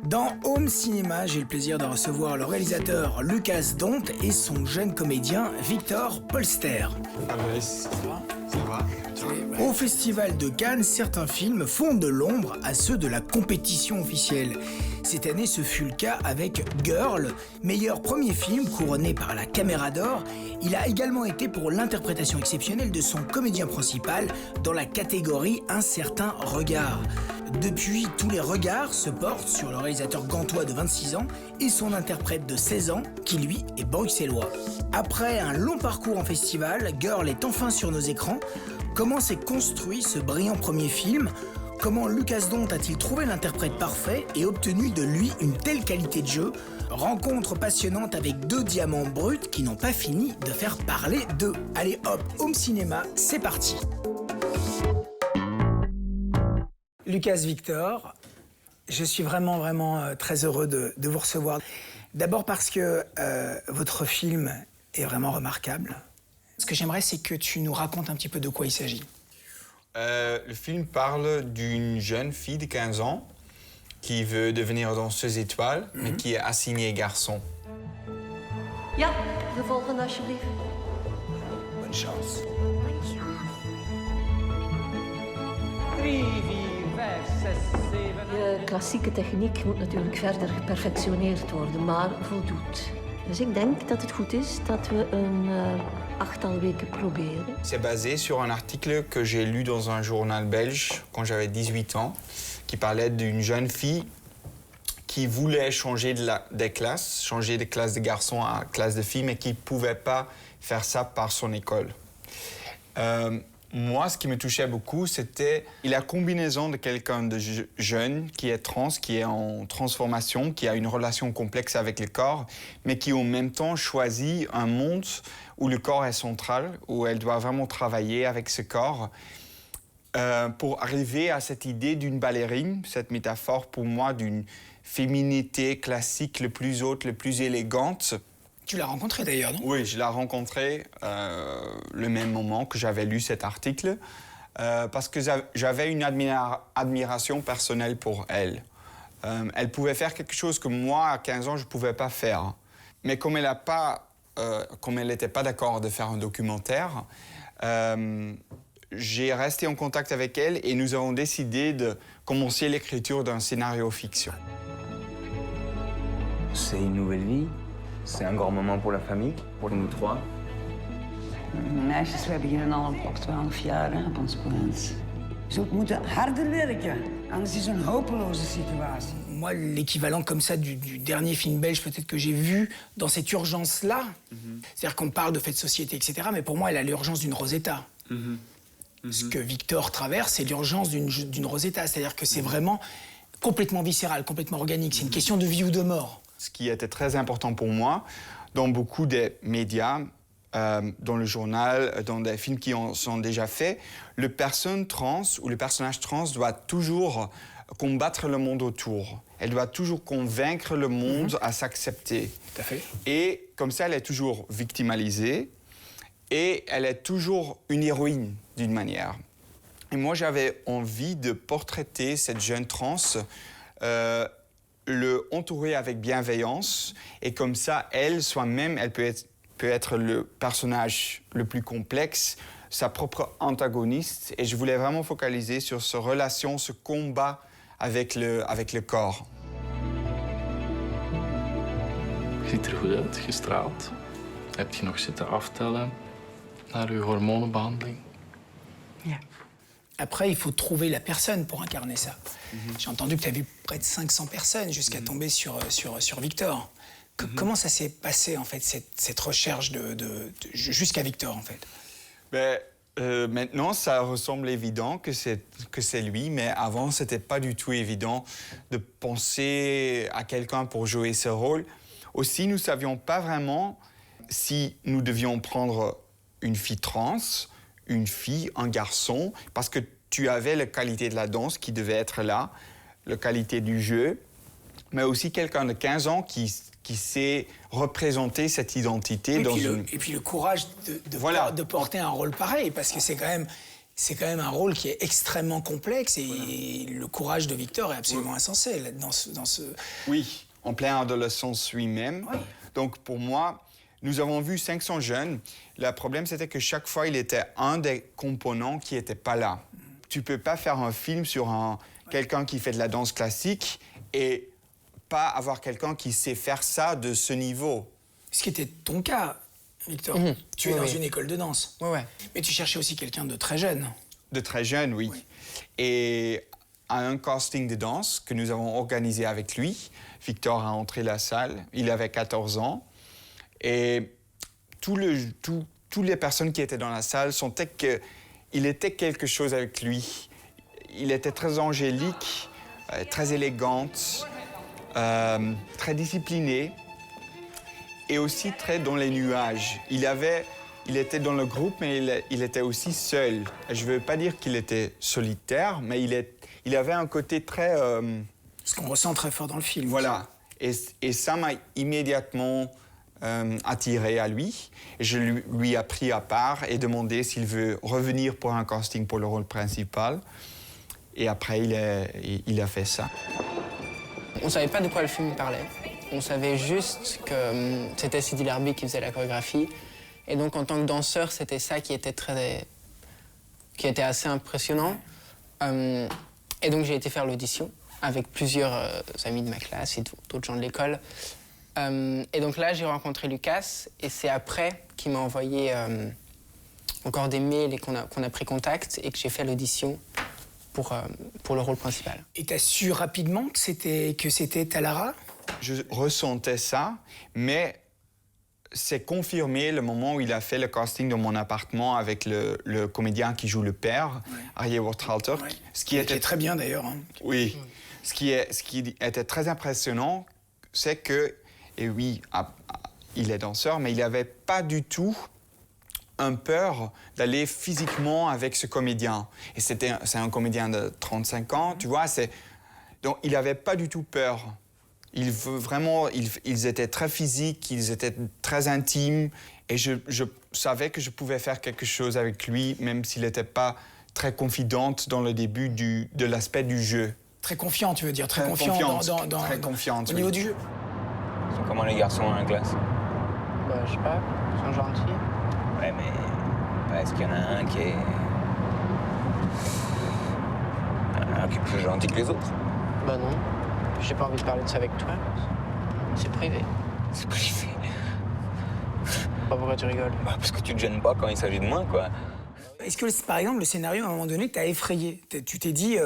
Dans Home Cinéma, j'ai le plaisir de recevoir le réalisateur Lucas Dont et son jeune comédien Victor Polster. Ça va. Au Festival de Cannes, certains films font de l'ombre à ceux de la compétition officielle. Cette année, ce fut le cas avec Girl, meilleur premier film couronné par la Caméra d'Or. Il a également été pour l'interprétation exceptionnelle de son comédien principal dans la catégorie Un certain regard. Depuis, tous les regards se portent sur le réalisateur gantois de 26 ans et son interprète de 16 ans, qui lui est bruxellois. Après un long parcours en festival, Girl est enfin sur nos écrans. Comment s'est construit ce brillant premier film ? Comment Lucas Dont a-t-il trouvé l'interprète parfait et obtenu de lui une telle qualité de jeu ? Rencontre passionnante avec deux diamants bruts qui n'ont pas fini de faire parler d'eux. Allez hop, Home Cinéma, c'est parti. Lucas, Victor, je suis vraiment très heureux de vous recevoir. D'abord parce que votre film est vraiment remarquable. Ce que j'aimerais, c'est que tu nous racontes un petit peu de quoi il s'agit. Le film parle d'une jeune fille de 15 ans qui veut devenir danseuse étoile, mais qui est assignée garçon. Ja, de volgende alsjeblieft. Bonne chance. 3, 4, 5, 6, 7... Je klassieke techniek moet natuurlijk verder geperfectioneerd worden, maar voldoet. Dus ik denk dat het goed is dat we een achttal weken proberen. C'est basé sur un article que j'ai lu dans un journal belge quand j'avais 18 ans, qui parlait d'une jeune fille qui voulait changer des classes, changer de classe de garçons à classe de filles, mais qui ne pouvait pas faire ça par son école. Moi, ce qui me touchait beaucoup, c'était la combinaison de quelqu'un de jeune, qui est trans, qui est en transformation, qui a une relation complexe avec le corps, mais qui en même temps choisit un monde où le corps est central, où elle doit vraiment travailler avec ce corps, pour arriver à cette idée d'une ballerine, cette métaphore pour moi d'une féminité classique le plus haute, le plus élégante. Tu l'as rencontré d'ailleurs, non ? Oui, je l'ai rencontrée le même moment que j'avais lu cet article, parce que j'avais une admiration personnelle pour elle. Elle pouvait faire quelque chose que moi, à 15 ans, je ne pouvais pas faire. Mais comme elle n'était pas d'accord de faire un documentaire, j'ai resté en contact avec elle et nous avons décidé de commencer l'écriture d'un scénario fiction. C'est une nouvelle vie. C'est un grand moment pour la famille, pour nous trois. Meisjes, we hebben hier al op 12 jaar hè, op ons moment. Je zult moeten harder werken, anders is het een hopeloze situatie. Moi, l'équivalent comme ça du dernier film belge peut-être que j'ai vu dans cette urgence-là, c'est-à-dire qu'on parle de fait de société, etc., mais pour moi, elle a l'urgence d'une Rosetta. Ce que Victor traverse, c'est l'urgence d'une Rosetta, c'est-à-dire que c'est vraiment complètement viscéral, complètement organique, c'est une question de vie ou de mort. Ce qui était très important pour moi, dans beaucoup des médias, dans le journal, dans des films qui en sont déjà faits, le personne trans ou le personnage trans doit toujours combattre le monde autour. Elle doit toujours convaincre le monde à s'accepter. Tout à fait. Et comme ça, elle est toujours victimalisée et elle est toujours une héroïne d'une manière. Et moi, j'avais envie de portraiter cette jeune trans, le entourer avec bienveillance, et comme ça, elle, soi-même, elle peut être le personnage le plus complexe, sa propre antagoniste, et je voulais vraiment focaliser sur cette relation, ce combat avec le corps. Je ziet er goed uit, gestraald. Heb je nog zitten aftellen naar uw hormonenbehandeling? Ja. Après, il faut trouver la personne pour incarner ça. J'ai entendu que tu as vu près de 500 personnes jusqu'à tomber sur Victor. Comment ça s'est passé, en fait, cette recherche jusqu'à Victor, en fait ? Maintenant, ça ressemble évident que c'est lui, mais avant, c'était pas du tout évident de penser à quelqu'un pour jouer ce rôle. Aussi, nous savions pas vraiment si nous devions prendre une fille trans, une fille, un garçon, parce que tu avais la qualité de la danse qui devait être là, la qualité du jeu, mais aussi quelqu'un de 15 ans qui sait représenter cette identité. Et puis le courage de porter un rôle pareil, parce que c'est quand même C'est quand même un rôle qui est extrêmement complexe et le courage de Victor est absolument insensé dans ce... Oui, en pleine adolescence lui-même. Oui. Donc pour moi, nous avons vu 500 jeunes. Le problème, c'était que chaque fois, il était un des composants qui n'était pas là. Tu ne peux pas faire un film sur quelqu'un qui fait de la danse classique et pas avoir quelqu'un qui sait faire ça de ce niveau. Ce qui était ton cas, Victor. Tu es dans une école de danse. Ouais. Mais tu cherchais aussi quelqu'un de très jeune. De très jeune, oui. Et à un casting de danse que nous avons organisé avec lui, Victor a entré la salle, il avait 14 ans. Et toutes les personnes qui étaient dans la salle sentaient qu'il était quelque chose avec lui. Il était très angélique, très élégante, très discipliné et aussi très dans les nuages. Il était dans le groupe, mais il était aussi seul. Je ne veux pas dire qu'il était solitaire, mais il avait un côté très... Ce qu'on ressent très fort dans le film. Voilà. Et ça m'a immédiatement attiré à lui. Et je lui ai pris à part et demandé s'il veut revenir pour un casting pour le rôle principal. Et après, il a fait ça. On ne savait pas de quoi le film parlait. On savait juste que c'était Sidi Larbi qui faisait la chorégraphie. Et donc, en tant que danseur, c'était ça qui était assez impressionnant. Et donc, j'ai été faire l'audition avec plusieurs amis de ma classe et d'autres gens de l'école. Et donc là, j'ai rencontré Lucas. Et c'est après qu'il m'a envoyé encore des mails et qu'on a pris contact et que j'ai fait l'audition pour le rôle principal. Et tu as su rapidement que c'était Talara? Je ressentais ça, mais c'est confirmé le moment où il a fait le casting dans mon appartement avec le comédien qui joue le père, Arieh Worthalter. Ouais. Ce qui était très bien d'ailleurs. Hein. Oui. Ce qui était très impressionnant, c'est que, et oui, il est danseur, mais il n'avait pas du tout un peur d'aller physiquement avec ce comédien. Et c'est un comédien de 35 ans, tu vois. Donc, il n'avait pas du tout peur. Ils étaient très physiques, ils étaient très intimes. Et je savais que je pouvais faire quelque chose avec lui, même s'il n'était pas très confidente dans le début de l'aspect du jeu. Très confiant, tu veux dire. Très confiante très confiante, au niveau du jeu. Ils sont comment les garçons à la classe? Bah, je sais pas, ils sont gentils. Ouais, mais est-ce qu'il y en a un qui est plus gentil que les autres? Bah non, j'ai pas envie de parler de ça avec toi. C'est privé. C'est privé. Bah, pourquoi tu rigoles? Bah, parce que tu te gênes pas quand il s'agit de moi, quoi. Est-ce que, par exemple, le scénario, à un moment donné, t'a effrayé? Tu t'es dit,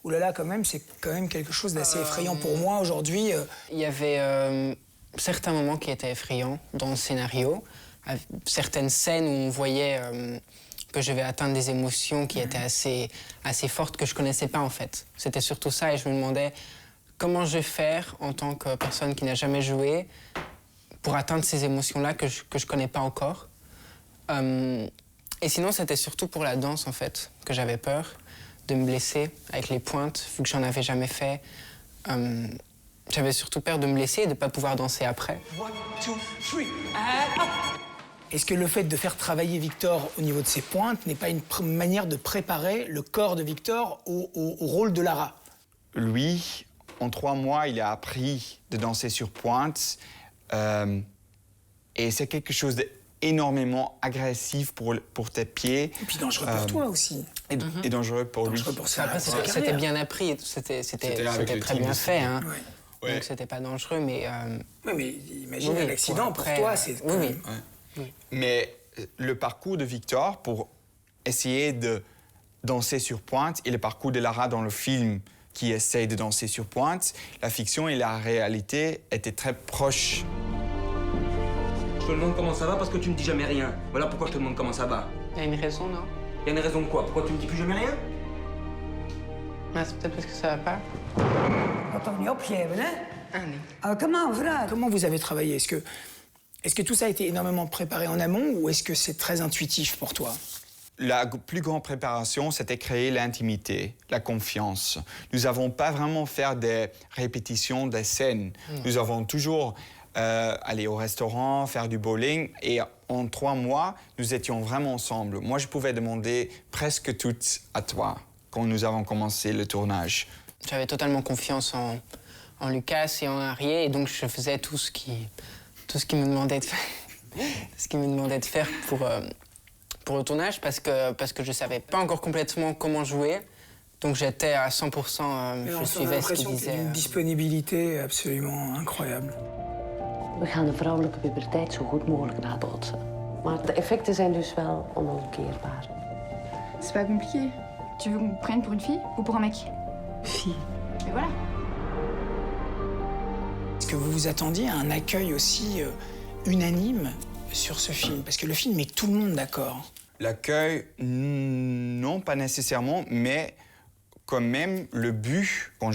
oh là là, quand même, c'est quand même quelque chose d'assez effrayant pour moi aujourd'hui. Il y avait certains moments qui étaient effrayants dans le scénario. Certaines scènes où on voyait que je vais atteindre des émotions qui étaient assez fortes, que je connaissais pas, en fait. C'était surtout ça, et je me demandais comment je vais faire, en tant que personne qui n'a jamais joué, pour atteindre ces émotions-là que je connais pas encore. Et sinon, c'était surtout pour la danse, en fait, que j'avais peur de me blesser avec les pointes, vu que j'en avais jamais fait. J'avais surtout peur de me blesser et de pas pouvoir danser après. 1, 2, 3, Est-ce que le fait de faire travailler Victor au niveau de ses pointes n'est pas une manière de préparer le corps de Victor au rôle de Lara? Lui, en 3 mois, il a appris de danser sur pointe. Et c'est quelque chose d'énormément agressif pour tes pieds. Et puis dangereux pour toi aussi. Et dangereux pour lui. Dangereux pour ça. Après, c'était bien appris, c'était très bien fait. Hein. Ouais. Donc c'était pas dangereux, mais... Oui, mais imagine un accident pour toi, c'est... Oui. Mais le parcours de Victor pour essayer de danser sur pointe et le parcours de Lara dans le film qui essaye de danser sur pointe, la fiction et la réalité étaient très proches. Je te demande comment ça va parce que tu me dis jamais rien. Voilà pourquoi je te demande comment ça va. Il y a une raison, non? Il y a une raison de quoi? Pourquoi tu me dis plus jamais rien? Ah, c'est peut-être parce que ça va pas. Gaat toch niet opgeven, hè? Ah non. Oh, come on, vooruit. Comment vous avez travaillé? Est-ce que tout ça a été énormément préparé en amont ou est-ce que c'est très intuitif pour toi? La plus grande préparation, c'était créer l'intimité, la confiance. Nous n'avons pas vraiment fait des répétitions des scènes. Nous avons toujours aller au restaurant, faire du bowling. Et en 3 mois, nous étions vraiment ensemble. Moi, je pouvais demander presque tout à toi quand nous avons commencé le tournage. J'avais totalement confiance en Lucas et en Harry, et donc je faisais tout ce qu'il me demandait de faire, ce qu'il me demandait de faire pour le tournage, parce que je savais pas encore complètement comment jouer. Donc j'étais à 100%, je suivais ce qu'il disait. Une disponibilité absolument incroyable. We gaan de vrouwelijke puberteit zo goed mogelijk nabootsen. Maar de effecten zijn dus wel onomkeerbaar. C'est pas compliqué. Tu veux qu'on te prenne pour une fille ou pour un mec? Fille. Et voilà. Est-ce que vous vous attendiez à un accueil aussi unanime sur ce film? Parce que le film met tout le monde d'accord. L'accueil, non, pas nécessairement, mais quand même, le but, quand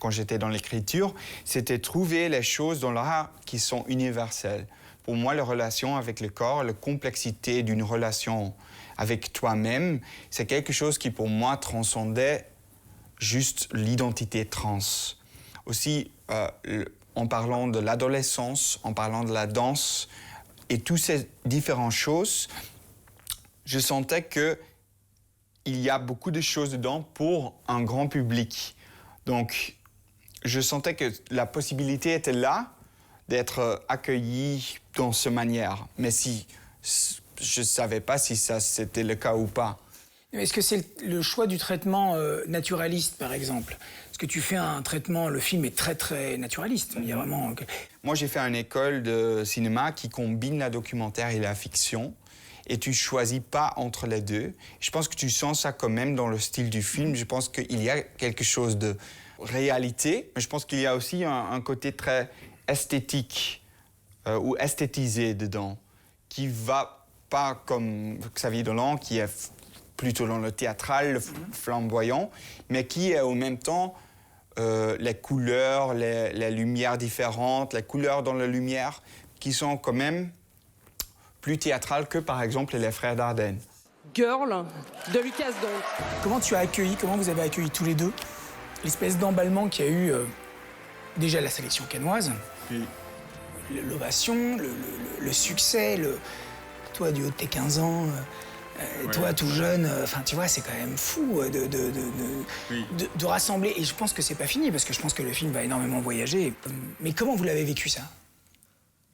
j'étais dans l'écriture, c'était trouver les choses dans l'art qui sont universelles. Pour moi, la relation avec le corps, la complexité d'une relation avec toi-même, c'est quelque chose qui, pour moi, transcendait juste l'identité trans. Aussi, en parlant de l'adolescence, en parlant de la danse et toutes ces différentes choses, je sentais qu'il y a beaucoup de choses dedans pour un grand public. Donc, je sentais que la possibilité était là d'être accueilli dans cette manière. Mais si je ne savais pas si ça c'était le cas ou pas. Est-ce que c'est le choix du traitement naturaliste, par exemple? Parce que tu fais un traitement, le film est très, très naturaliste. Il y a vraiment... Moi, j'ai fait une école de cinéma qui combine la documentaire et la fiction. Et tu ne choisis pas entre les deux. Je pense que tu sens ça quand même dans le style du film. Je pense qu'il y a quelque chose de réalité, mais je pense qu'il y a aussi un côté très esthétique ou esthétisé dedans, qui va pas comme Xavier Dolan, qui est plutôt dans le théâtral, le flamboyant, mais qui est en même temps les couleurs, les lumières différentes, les couleurs dans la lumière, qui sont quand même plus théâtrales que, par exemple, Les Frères Dardenne. Girl, de Lucas donc. Comment vous avez accueilli tous les deux l'espèce d'emballement qu'il y a eu déjà la sélection cannoise, l'ovation, le succès, toi du haut de tes 15 ans, toi tout jeune, enfin tu vois, c'est quand même fou de rassembler. Et je pense que c'est pas fini, parce que je pense que le film va énormément voyager. Mais comment vous l'avez vécu, ça?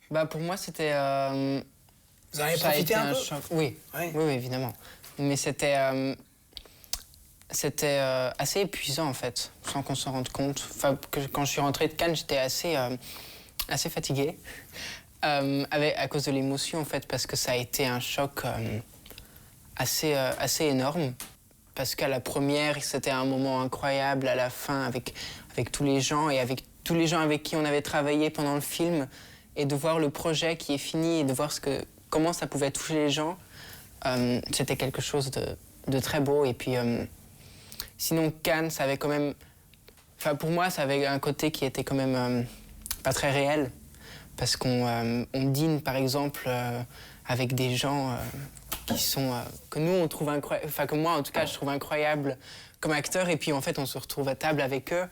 Bah, pour moi, c'était... Vous en avez profité un peu? Choc. Oui. Oui, évidemment. Mais c'était assez épuisant, en fait, sans qu'on s'en rende compte. Enfin, quand je suis rentrée de Cannes, j'étais assez fatiguée, à cause de l'émotion, en fait, parce que ça a été un choc assez énorme. Parce qu'à la première, c'était un moment incroyable, à la fin, avec tous les gens, et avec tous les gens avec qui on avait travaillé pendant le film, et de voir le projet qui est fini, et de voir comment ça pouvait toucher les gens, c'était quelque chose de très beau. Et puis, sinon, Cannes, ça avait quand même... Enfin, pour moi, ça avait un côté qui était quand même pas très réel. Parce qu'on dîne, par exemple, avec des gens qui sont... que nous, on trouve incroyables... Enfin, que moi, en tout cas, je trouve incroyables comme acteurs. Et puis, en fait, on se retrouve à table avec eux.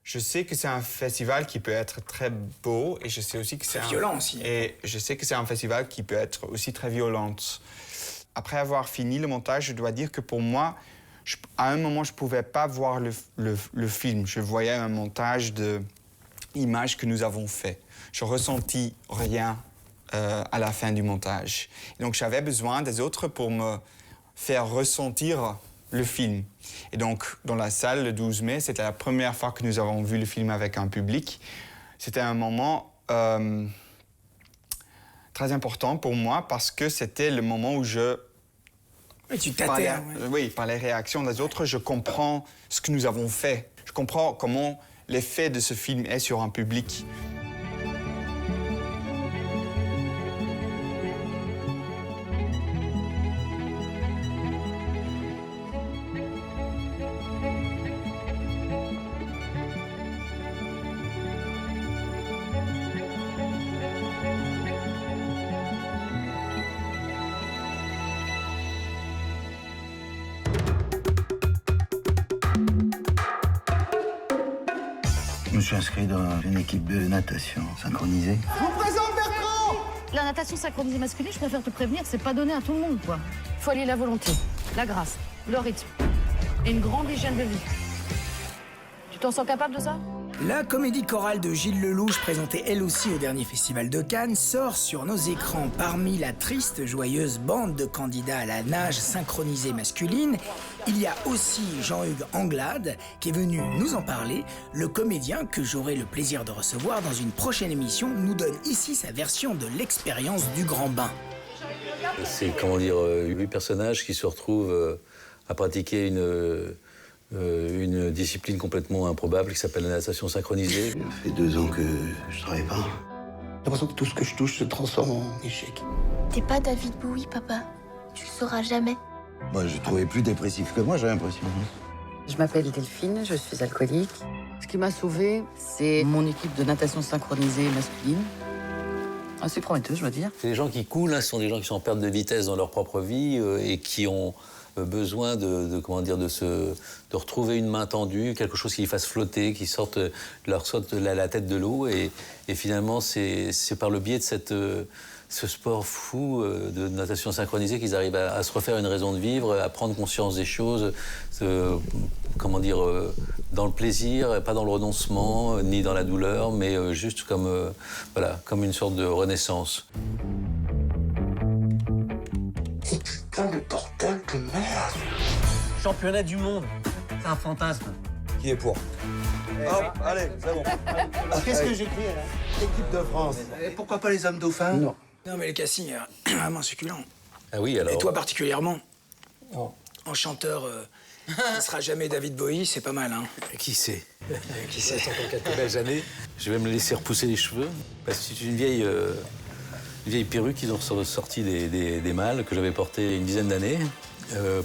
Je sais que c'est un festival qui peut être très beau, et je sais aussi que c'est violent aussi. Et je sais que c'est un festival qui peut être aussi très violent. Après avoir fini le montage, je dois dire que pour moi, à un moment, je ne pouvais pas voir le film. Je voyais un montage d'images que nous avons fait. Je ressentis rien à la fin du montage. Et donc j'avais besoin des autres pour me faire ressentir le film. Et donc, dans la salle, le 12 mai, c'était la première fois que nous avons vu le film avec un public. C'était un moment très important pour moi, parce que c'était le moment où tu tâtais. Oui, par les réactions des autres, je comprends ce que nous avons fait. Je comprends comment l'effet de ce film est sur un public. Je me suis inscrit dans une équipe de natation synchronisée. Je vous présente La natation synchronisée masculine, je préfère te prévenir, c'est pas donné à tout le monde, quoi. Faut allier la volonté, la grâce, le rythme et une grande hygiène de vie. Tu t'en sens capable de ça? La comédie chorale de Gilles Lellouche, présentée elle aussi au dernier festival de Cannes, sort sur nos écrans parmi la triste, joyeuse bande de candidats à la nage synchronisée masculine. Il y a aussi Jean-Hugues Anglade, qui est venu nous en parler. Le comédien, que j'aurai le plaisir de recevoir dans une prochaine émission, nous donne ici sa version de l'expérience du grand bain. C'est, 8 personnages qui se retrouvent à pratiquer une discipline complètement improbable qui s'appelle la natation synchronisée. Ça fait 2 ans que je travaille pas. J'ai l'impression que tout ce que je touche se transforme en échec. T'es pas David Bowie, papa. Tu le sauras jamais. Moi, je trouvais plus dépressif que moi, j'ai l'impression. Je m'appelle Delphine, je suis alcoolique. Ce qui m'a sauvée, c'est mon équipe de natation synchronisée masculine. Assez prometteuse, je dois dire. C'est des gens qui coulent, ce sont des gens qui sont en perte de vitesse dans leur propre vie et qui ont besoin de retrouver une main tendue, quelque chose qui les fasse flotter, qui leur sorte la tête de l'eau. Et finalement, c'est par le biais de ce sport fou de natation synchronisée qu'ils arrivent à se refaire une raison de vivre, à prendre conscience des choses, dans le plaisir, pas dans le renoncement, ni dans la douleur, mais juste comme une sorte de renaissance. Putain de bordel de merde. Championnat du monde, c'est un fantasme. Qui est pour? Hop, allez, c'est bon. Qu'est-ce que j'écris là? L'équipe de France. Et pourquoi pas les hommes dauphins? Non, mais le casting est vraiment succulent. Ah oui, alors... Et toi particulièrement? En chanteur, ne sera jamais David Bowie, c'est pas mal, hein? Qui sait? Qui sait? Encore quelques belles années. Je vais me laisser repousser les cheveux, parce que c'est une vieille perruque qu'ils ont sorti des mâles que j'avais porté une dizaine d'années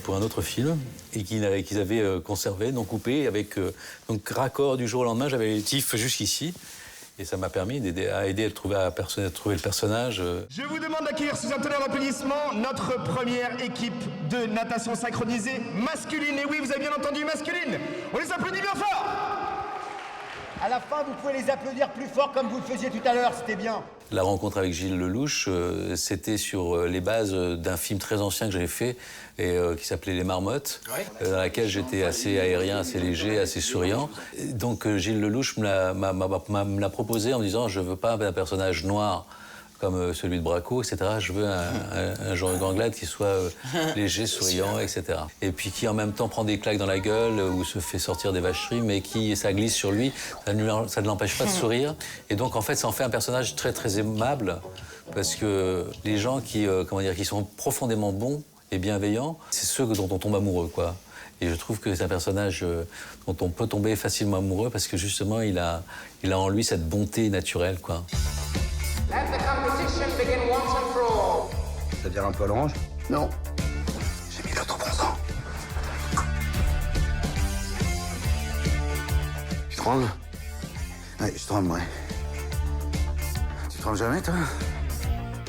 pour un autre film et qu'ils avaient conservé, non coupé, avec donc raccord du jour au lendemain. J'avais les tifs jusqu'ici et ça m'a permis d'aider à trouver le personnage. Je vous demande d'accueillir sous un tonnerre d'applaudissements notre première équipe de natation synchronisée masculine. Et oui, vous avez bien entendu, masculine. On les applaudit bien fort. À la fin, vous pouvez les applaudir plus fort comme vous le faisiez tout à l'heure, c'était bien. La rencontre avec Gilles Lellouche, c'était sur les bases d'un film très ancien que j'avais fait et qui s'appelait Les Marmottes, dans laquelle j'étais assez aérien, assez léger, assez souriant. Et donc Gilles Lellouche me l'a proposé en me disant « Je veux pas un personnage noir comme celui de Braco, etc. Je veux un Jean-Hugues Anglade qui soit léger, souriant, etc. Et puis qui en même temps prend des claques dans la gueule ou se fait sortir des vacheries, mais ça glisse sur lui, ça ne l'empêche pas de sourire. Et donc en fait, ça en fait un personnage très très aimable, parce que les gens qui sont profondément bons et bienveillants, c'est ceux dont on tombe amoureux, quoi. Et je trouve que c'est un personnage dont on peut tomber facilement amoureux, parce que justement, il a en lui cette bonté naturelle, quoi. Let the competition begin once and for all. Ça vire un peu à l'orange? Non. J'ai mis l'autre bon sang. Tu trembles? Ouais, je tremble, ouais. Tu trembles jamais, toi?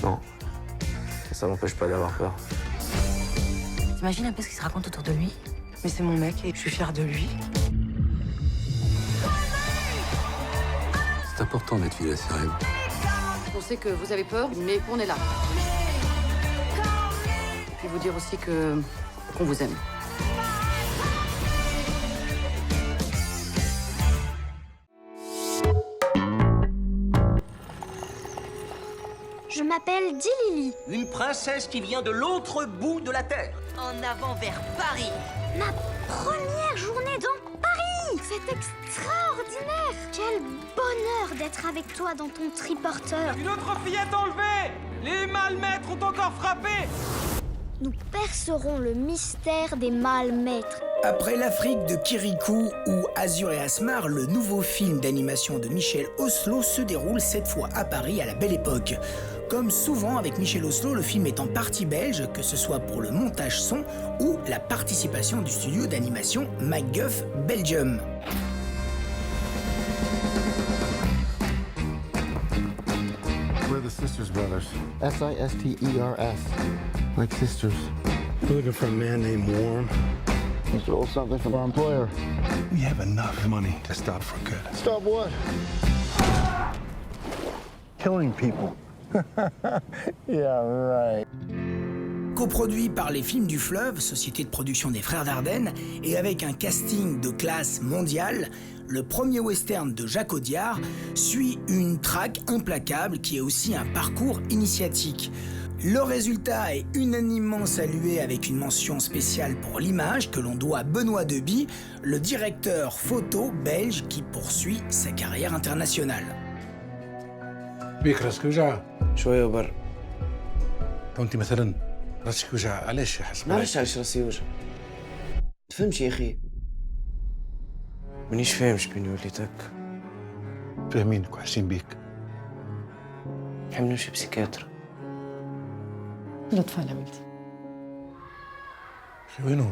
Non. Ça m'empêche pas d'avoir peur. T'imagines un peu ce qu'il se raconte autour de lui? Mais c'est mon mec et je suis fière de lui. C'est important d'être fidèle à ses rêves. On sait que vous avez peur, mais qu'on est là. Et puis vous dire aussi qu'on vous aime. Je m'appelle Dilili. Une princesse qui vient de l'autre bout de la Terre. En avant vers Paris. Ma première journée dans Paris. C'est extraordinaire. Quel bonheur d'être avec toi dans ton triporteur. Une autre fillette enlevée. Les malmaîtres ont encore frappé. Nous percerons le mystère des malmaîtres. Après l'Afrique de Kirikou ou Azur et Asmar, le nouveau film d'animation de Michel Oslo se déroule cette fois à Paris à la Belle Époque. Comme souvent avec Michel Oslo, le film est en partie belge, que ce soit pour le montage son ou la participation du studio d'animation MacGuff Belgium. We're the Sisters Brothers. S-I-S-T-E-R-S. Like sisters. We're looking for a man named Warm. He stole something from our employer. We have enough money to stop for good. Stop what? Killing people. Yeah, right. Coproduit par les Films du Fleuve, société de production des Frères Dardenne, et avec un casting de classe mondiale, le premier western de Jacques Audiard suit une traque implacable qui est aussi un parcours initiatique. Le résultat est unanimement salué avec une mention spéciale pour l'image que l'on doit à Benoît Deby, le directeur photo belge qui poursuit sa carrière internationale. بيك راسك وجع؟ شوية وبر. وانت مثلا راسك وجع علاش حسب؟ ما علاش راسي وجع. تفهمش يا اخي. مانيش فاهم شبيني وليت هكا. فاهمينك وحاسين بيك. نحب نمشي بسيكاتر. لطفا لميتي. وينو؟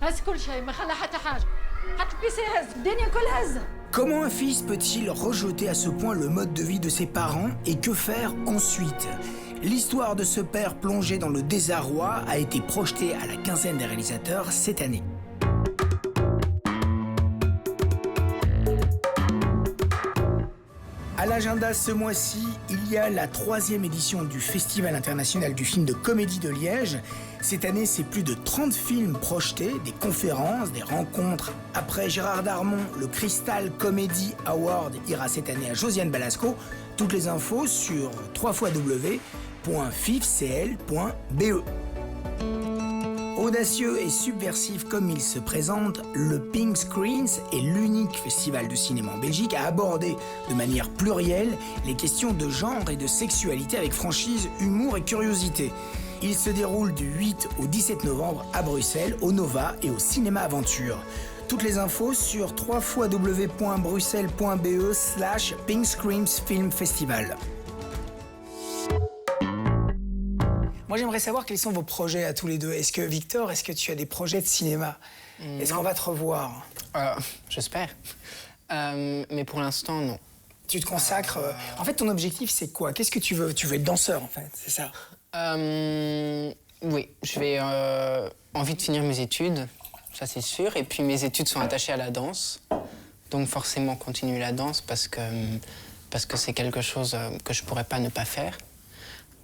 هز كل شيء ما خلى حتى حاجة. حتى البيسي هز، الدنيا كلها هزة. Comment un fils peut-il rejeter à ce point le mode de vie de ses parents et que faire ensuite? L'histoire de ce père plongé dans le désarroi a été projetée à la quinzaine des réalisateurs cette année. À l'agenda ce mois-ci, il y a la 3e édition du Festival international du film de comédie de Liège. Cette année, c'est plus de 30 films projetés, des conférences, des rencontres. Après Gérard Darmon, le Crystal Comedy Award ira cette année à Josiane Balasco. Toutes les infos sur www.fifcl.be. Audacieux et subversif comme il se présente, le Pink Screens est l'unique festival de cinéma en Belgique à aborder de manière plurielle les questions de genre et de sexualité avec franchise, humour et curiosité. Il se déroule du 8 au 17 novembre à Bruxelles, au Nova et au Cinéma Aventure. Toutes les infos sur www.bruxelles.be/Pink Screens Film Festival. Moi, j'aimerais savoir quels sont vos projets à tous les deux. Est-ce que, Victor, est-ce que tu as des projets de cinéma? Est-ce qu'on va te revoir? J'espère. Mais pour l'instant, non. Tu te consacres... En fait, ton objectif, c'est quoi? Qu'est-ce que tu veux? Tu veux être danseur, en fait, c'est ça? Oui, je vais envie de finir mes études, ça c'est sûr. Et puis mes études sont attachées à la danse. Donc forcément, continuer la danse parce que c'est quelque chose que je pourrais pas ne pas faire.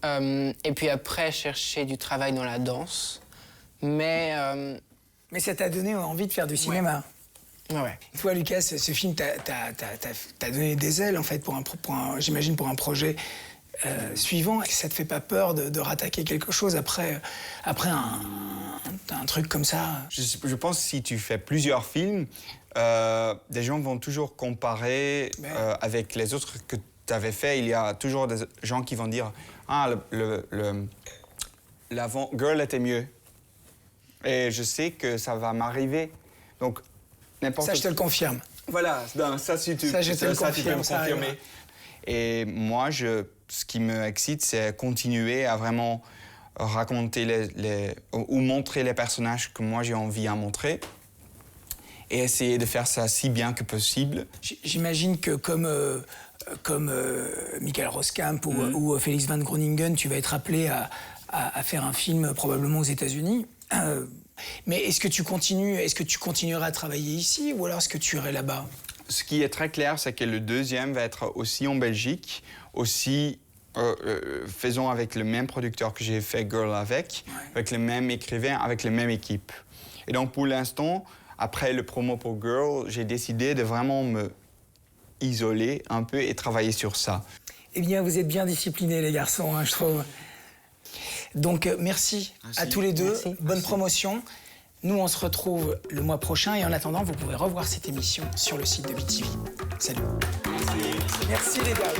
Et puis après, chercher du travail dans la danse. Mais ça t'a donné envie de faire du cinéma. Ouais. Toi, Lucas, ce film t'a donné des ailes, en fait, j'imagine, pour un projet suivant. Ça te fait pas peur de rattaquer quelque chose après un truc comme ça? Je pense que si tu fais plusieurs films, des gens vont toujours comparer avec les autres que tu avais fait. Il y a toujours des gens qui vont dire « Ah, l'avant Girl était mieux ». Et je sais que ça va m'arriver. Donc, n'importe... Ça, je te le confirme. Voilà, ça, si tu, ça, je te le confirme, tu peux me confirmer. Et moi, ce qui me excite, c'est continuer à vraiment raconter ou montrer les personnages que moi j'ai envie à montrer et essayer de faire ça si bien que possible. J'imagine que comme Michael Roskamp ou Félix Van Groningen, tu vas être appelé à faire un film probablement aux États-Unis. Mais est-ce que tu continueras à travailler ici ou alors est-ce que tu irais là-bas? Ce qui est très clair, c'est que le deuxième va être aussi en Belgique, aussi faisons avec le même producteur que j'ai fait Girl avec le même écrivain, avec la même équipe. Et donc pour l'instant, après le promo pour Girl, j'ai décidé de vraiment me isoler un peu et travailler sur ça. Eh bien, vous êtes bien disciplinés, les garçons, hein, je trouve. Donc, merci à tous les deux. Bonne promotion. Nous, on se retrouve le mois prochain. Et en attendant, vous pouvez revoir cette émission sur le site de BTV. Salut. Merci les gars.